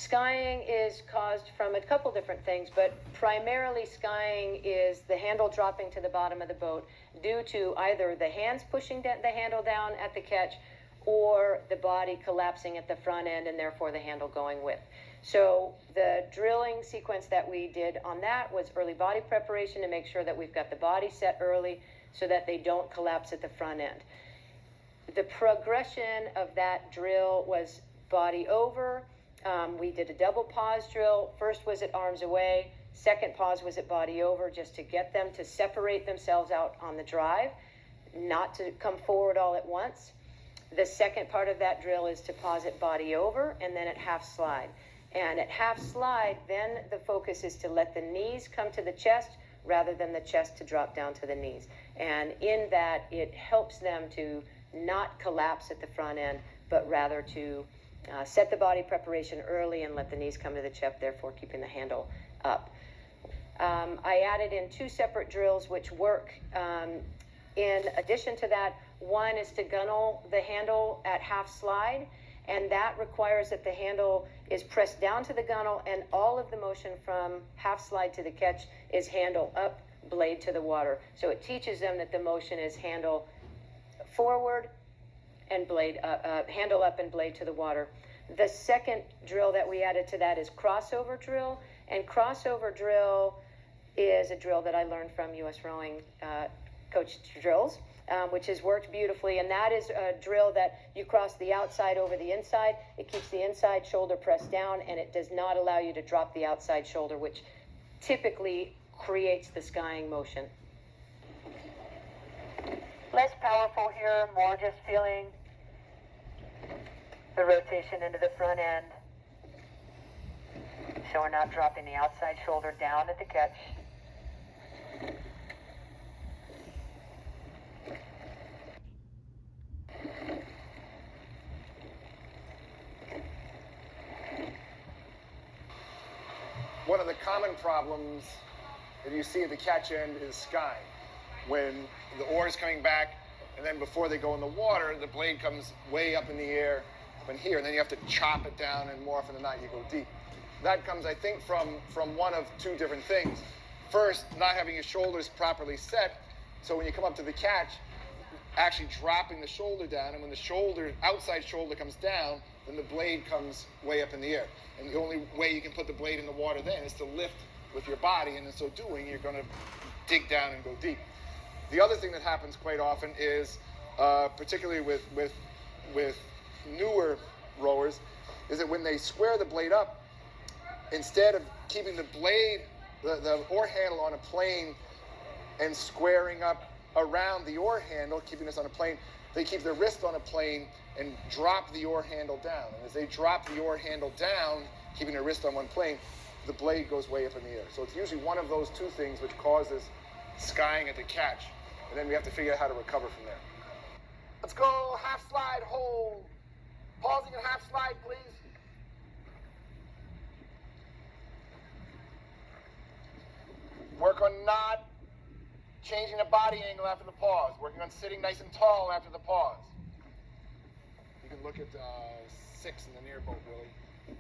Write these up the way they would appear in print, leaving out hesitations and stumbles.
Skying is caused from a couple different things, but primarily skying is the handle dropping to the bottom of the boat due to either the hands pushing the handle down at the catch or the body collapsing at the front end and therefore the handle going with. So the drilling sequence that we did on that was early body preparation to make sure that we've got the body set early so that they don't collapse at the front end. The progression of that drill was body over. We did a double pause drill. First was at arms away. Second pause was at body over, just to get them to separate themselves out on the drive, not to come forward all at once. The second part of that drill is to pause at body over and then at half slide. And at half slide, then the focus is to let the knees come to the chest rather than the chest to drop down to the knees. And in that, it helps them to not collapse at the front end, but rather to set the body preparation early and let the knees come to the chest, therefore keeping the handle up. I added in two separate drills which work in addition to that. One is to gunnel the handle at half slide, and that requires that the handle is pressed down to the gunnel, and all of the motion from half slide to the catch is handle up, blade to the water. So it teaches them that the motion is handle forward and blade handle up and blade to the water. The second drill that we added to that is crossover drill, and crossover drill is a drill that I learned from U.S. Rowing Coach Drills, which has worked beautifully, and that is a drill that you cross the outside over the inside. It keeps the inside shoulder pressed down, and it does not allow you to drop the outside shoulder, which typically creates the skying motion. Less powerful here, more just feeling the rotation into the front end. So we're not dropping the outside shoulder down at the catch. One of the common problems that you see at the catch end is skying. When the oar is coming back, and then before they go in the water, the blade comes way up in the air, up in here, and then you have to chop it down, and more often than not, you go deep. That comes, I think, from one of two different things. First, not having your shoulders properly set, so when you come up to the catch, actually dropping the shoulder down, and when the outside shoulder comes down, then the blade comes way up in the air. And the only way you can put the blade in the water then is to lift with your body, and in so doing, you're going to dig down and go deep. The other thing that happens quite often is, particularly with newer rowers, is that when they square the blade up, instead of keeping the blade, the oar handle on a plane and squaring up around the oar handle, keeping this on a plane, they keep their wrist on a plane and drop the oar handle down. And as they drop the oar handle down, keeping their wrist on one plane, the blade goes way up in the air. So it's usually one of those two things which causes skying at the catch. And then we have to figure out how to recover from there. Let's go half slide, hold. Pausing at half slide, please. Work on not changing the body angle after the pause. Working on sitting nice and tall after the pause. You can look at 6 in the near boat, Willie.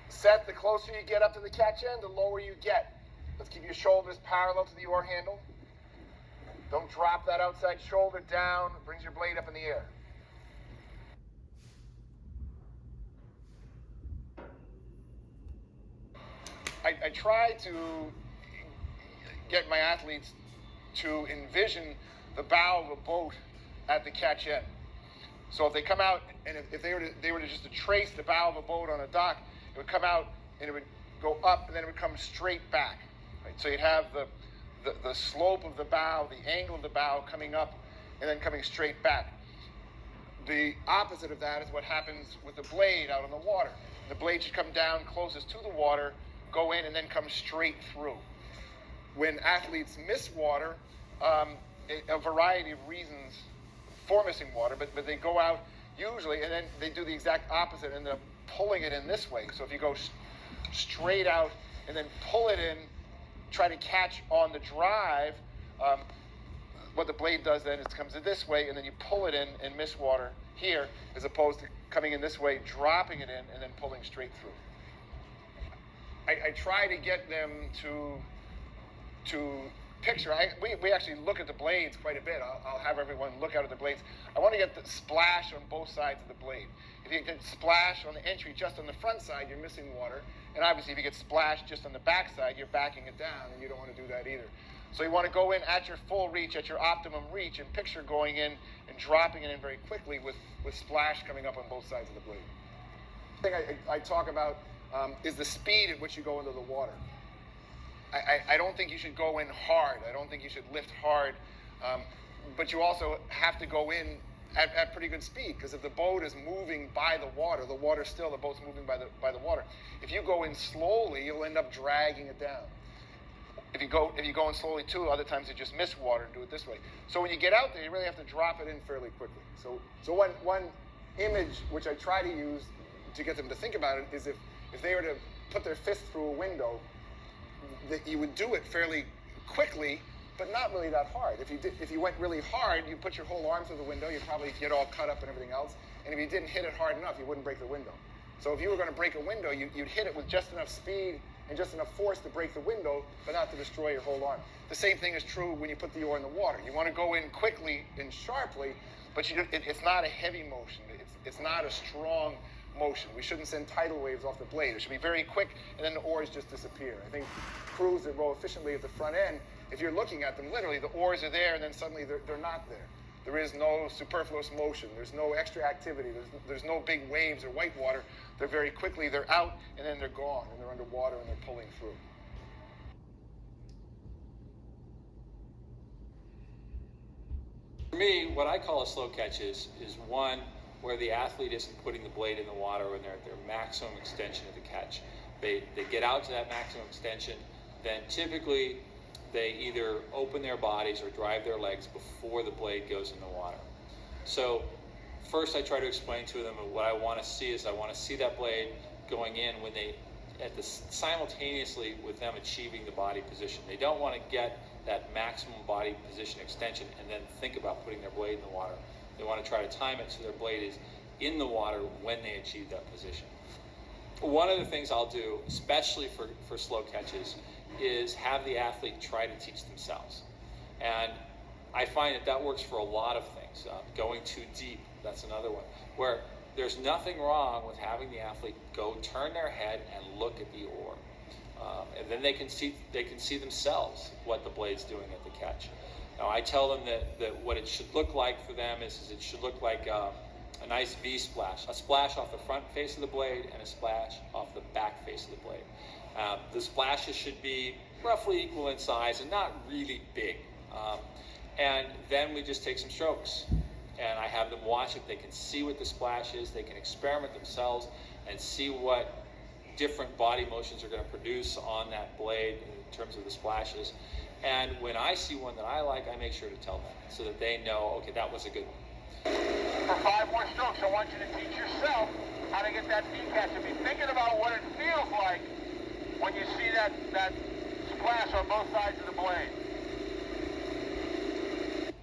Set, the closer you get up to the catch end, the lower you get. Let's keep your shoulders parallel to the oar handle. Don't drop that outside shoulder down. It brings your blade up in the air. I try to get my athletes to envision the bow of a boat at the catch end. So if they come out, and if they were to just to trace the bow of a boat on a dock, it would come out and it would go up and then it would come straight back. Right? So you'd have the slope of the bow, the angle of the bow coming up and then coming straight back. The opposite of that is what happens with the blade out on the water. The blade should come down closest to the water, go in, and then come straight through. When athletes miss water, a variety of reasons for missing water, but they go out usually, and then they do the exact opposite and they're pulling it in this way. So if you go straight out and then pull it in, try to catch on the drive, what the blade does then is it comes in this way, and then you pull it in and miss water here, as opposed to coming in this way, dropping it in, and then pulling straight through. I try to get them to picture. We actually look at the blades quite a bit. I'll have everyone look out at the blades. I want to get the splash on both sides of the blade. If you get splash on the entry just on the front side, you're missing water. And obviously, if you get splash just on the back side, you're backing it down, and you don't want to do that either. So you want to go in at your full reach, at your optimum reach, and picture going in and dropping it in very quickly with splash coming up on both sides of the blade. The thing I talk about is the speed at which you go into the water. I don't think you should go in hard. I don't think you should lift hard. But you also have to go in at pretty good speed, because if the boat is moving by the water's still, the boat's moving by the water. If you go in slowly, you'll end up dragging it down. If you go in slowly too, other times you just miss water and do it this way. So when you get out there, you really have to drop it in fairly quickly. So one image which I try to use to get them to think about it is if they were to put their fist through a window, that you would do it fairly quickly, but not really that hard. If you went really hard, you put your whole arm through the window, you'd probably get all cut up and everything else. And if you didn't hit it hard enough, you wouldn't break the window. So if you were going to break a window, you'd hit it with just enough speed and just enough force to break the window, but not to destroy your whole arm. The same thing is true when you put the oar in the water. You want to go in quickly and sharply, but it's not a heavy motion. It's not a strong motion. We shouldn't send tidal waves off the blade. It should be very quick, and then the oars just disappear. I think crews that row efficiently at the front end, if you're looking at them, literally, the oars are there, and then suddenly they're not there. There is no superfluous motion. There's no extra activity. There's no big waves or white water. They're very quickly, they're out, and then they're gone, and they're underwater, and they're pulling through. For me, what I call a slow catch is one where the athlete isn't putting the blade in the water when they're at their maximum extension of the catch. They get out to that maximum extension, then typically they either open their bodies or drive their legs before the blade goes in the water. So first I try to explain to them what I want to see is I want to see that blade going in when they, simultaneously with them achieving the body position. They don't want to get that maximum body position extension and then think about putting their blade in the water. They want to try to time it so their blade is in the water when they achieve that position. One of the things I'll do, especially for slow catches, is have the athlete try to teach themselves. And I find that works for a lot of things. Going too deep, that's another one, where there's nothing wrong with having the athlete go turn their head and look at the oar. And then they can see themselves what the blade's doing at the catch. Now I tell them that what it should look like for them is it should look like a nice V splash, a splash off the front face of the blade and a splash off the back face of the blade. The splashes should be roughly equal in size and not really big. And then we just take some strokes and I have them watch it. They can see what the splash is. They can experiment themselves and see what different body motions are going to produce on that blade in terms of the splashes. And when I see one that I like, I make sure to tell them so that they know, okay, that was a good one. For 5 more strokes, I want you to teach yourself how to get that V catch and be thinking about what it feels like when you see that splash on both sides of the blade.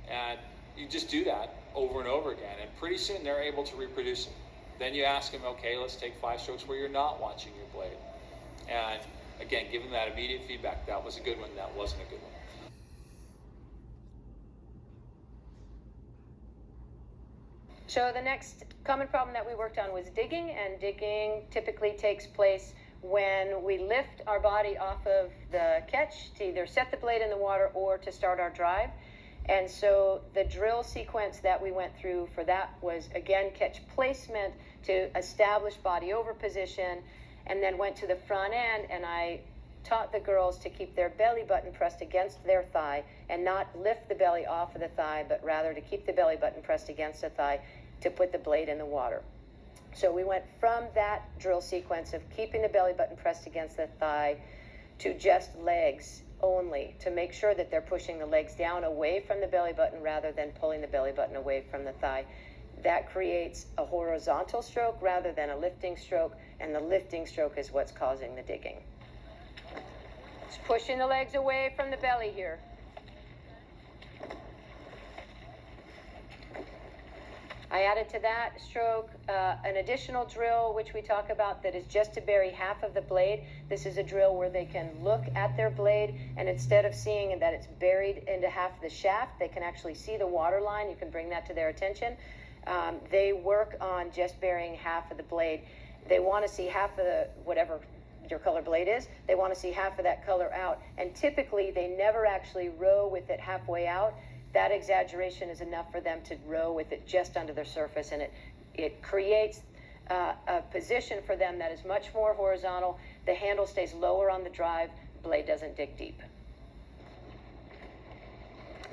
And you just do that over and over again, and pretty soon they're able to reproduce it. Then you ask them, okay, let's take 5 strokes where you're not watching your blade. And again, give them that immediate feedback. That was a good one, that wasn't a good one. So the next common problem that we worked on was digging, and digging typically takes place when we lift our body off of the catch to either set the blade in the water or to start our drive. And so the drill sequence that we went through for that was, again, catch placement to establish body over position, and then went to the front end, and I taught the girls to keep their belly button pressed against their thigh and not lift the belly off of the thigh, but rather to keep the belly button pressed against the thigh to put the blade in the water. So we went from that drill sequence of keeping the belly button pressed against the thigh to just legs only, to make sure that they're pushing the legs down away from the belly button rather than pulling the belly button away from the thigh. That creates a horizontal stroke rather than a lifting stroke, and the lifting stroke is what's causing the digging. Just pushing the legs away from the belly here. I added to that stroke an additional drill, which we talk about, that is just to bury half of the blade. This is a drill where they can look at their blade, and instead of seeing that it's buried into half the shaft, they can actually see the water line. You can bring that to their attention. They work on just burying half of the blade. They want to see half of the, whatever your color blade is, they want to see half of that color out. And typically, they never actually row with it halfway out. That exaggeration is enough for them to row with it just under the surface, and it creates a position for them that is much more horizontal. The handle stays lower on the drive, blade doesn't dig deep.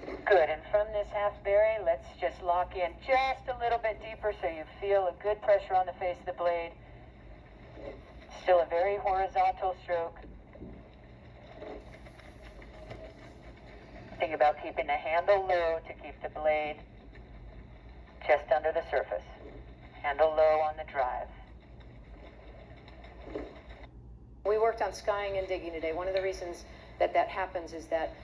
Good, and from this half bury, let's just lock in just a little bit deeper so you feel a good pressure on the face of the blade. Still a very horizontal stroke. Think about keeping the handle low to keep the blade just under the surface. Handle low on the drive. We worked on skying and digging today. One of the reasons that happens is that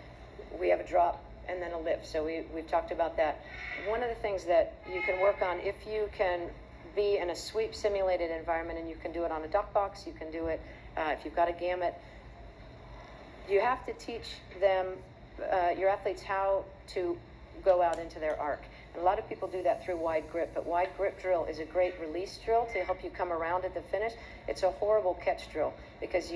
we have a drop and then a lift. So we've talked about that. One of the things that you can work on, if you can be in a sweep simulated environment, and you can do it on a duck box, you can do it if you've got a gamut, you have to teach them, your athletes, how to go out into their arc. And a lot of people do that through wide grip, but wide grip drill is a great release drill to help you come around at the finish. It's a horrible catch drill because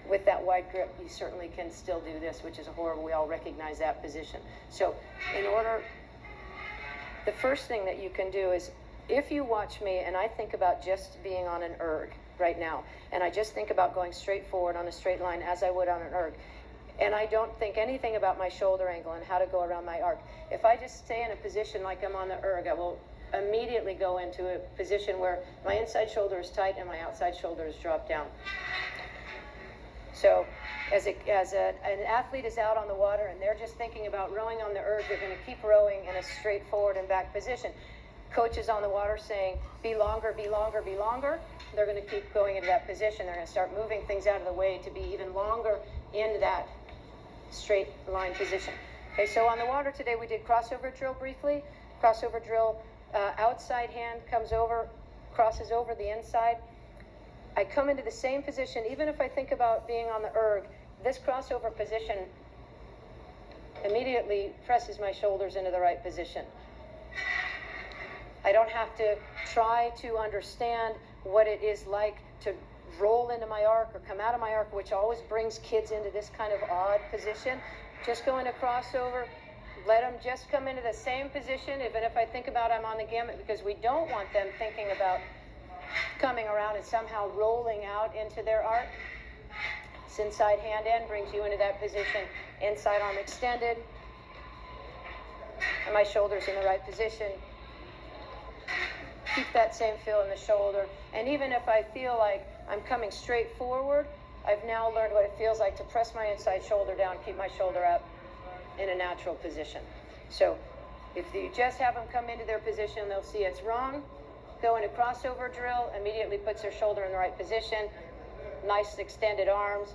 with that wide grip, you certainly can still do this, which is a horrible, we all recognize that position. So the first thing that you can do is, if you watch me and I think about just being on an erg right now, and I just think about going straight forward on a straight line as I would on an erg, and I don't think anything about my shoulder angle and how to go around my arc. If I just stay in a position like I'm on the erg, I will immediately go into a position where my inside shoulder is tight and my outside shoulder is dropped down. So as an athlete is out on the water and they're just thinking about rowing on the erg, they're going to keep rowing in a straight forward and back position. Coach is on the water saying, be longer, be longer, be longer. They're going to keep going into that position. They're going to start moving things out of the way to be even longer in that straight line position. Okay, so on the water today we did crossover drill briefly. Crossover drill, outside hand comes over, crosses over the inside. I come into the same position, even if I think about being on the erg, this crossover position immediately presses my shoulders into the right position. I don't have to try to understand what it is like to roll into my arc or come out of my arc, which always brings kids into this kind of odd position. Just go into crossover, let them just come into the same position, even if I think about I'm on the gamut, because we don't want them thinking about coming around and somehow rolling out into their arc. This inside hand end brings you into that position, inside arm extended, and my shoulders in the right position. Keep that same feel in the shoulder. And even if I feel like I'm coming straight forward, I've now learned what it feels like to press my inside shoulder down, keep my shoulder up in a natural position. So if you just have them come into their position, they'll see it's wrong. Go into crossover drill, immediately puts their shoulder in the right position. Nice extended arms.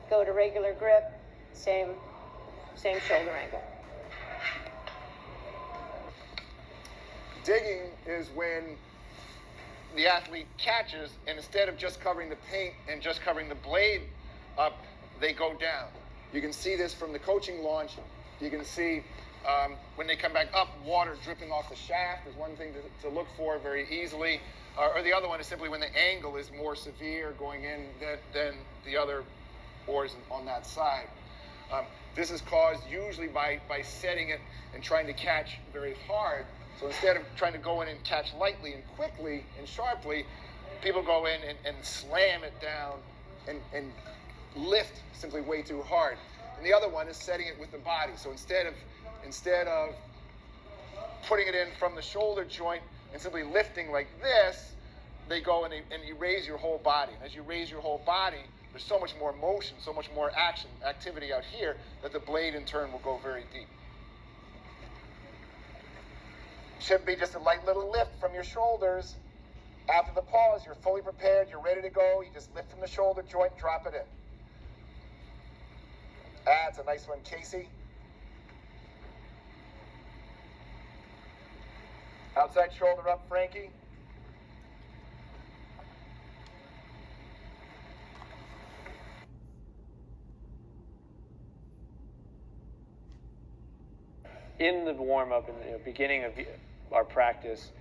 Go to regular grip, same shoulder angle. Digging is when the athlete catches, and instead of just covering the paint and just covering the blade up, they go down. You can see this from the coaching launch. You can see when they come back up, water dripping off the shaft is one thing to look for very easily. Or the other one is simply when the angle is more severe going in than the other oars on that side. This is caused usually by setting it and trying to catch very hard. So instead of trying to go in and catch lightly and quickly and sharply, people go in and slam it down and lift simply way too hard. And the other one is setting it with the body. So instead of putting it in from the shoulder joint and simply lifting like this, they go and you raise your whole body. And as you raise your whole body, there's so much more motion, so much more activity out here that the blade in turn will go very deep. Should be just a light little lift from your shoulders. After the pause, you're fully prepared, you're ready to go. You just lift from the shoulder joint, drop it in. That's a nice one, Casey. Outside shoulder up, Frankie. In the warm-up, in the beginning of our practice,